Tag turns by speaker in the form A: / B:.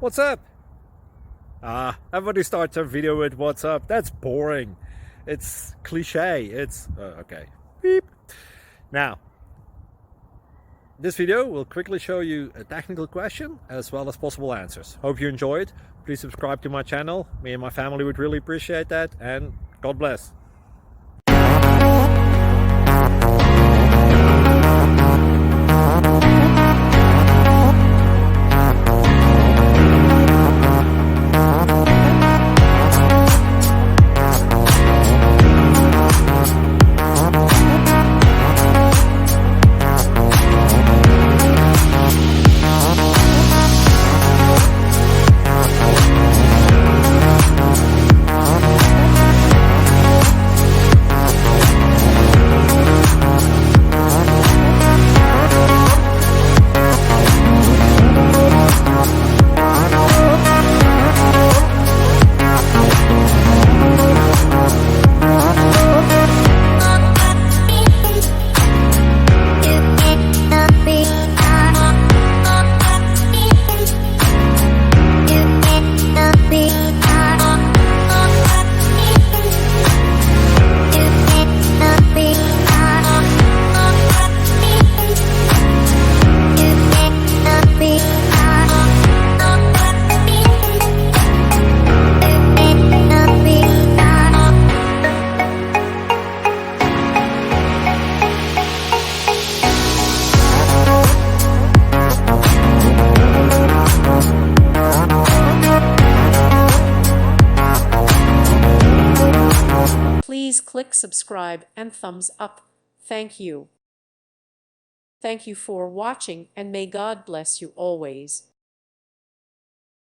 A: What's up? Everybody starts their video with what's up. That's boring. It's cliche. It's okay. Beep. Now, this video will quickly show you a technical question as well as possible answers. Hope you enjoy it. Please subscribe to my channel. Me and my family would really appreciate that, and God bless.
B: Please click subscribe and thumbs up. Thank you. Thank you for watching, and may God bless you always.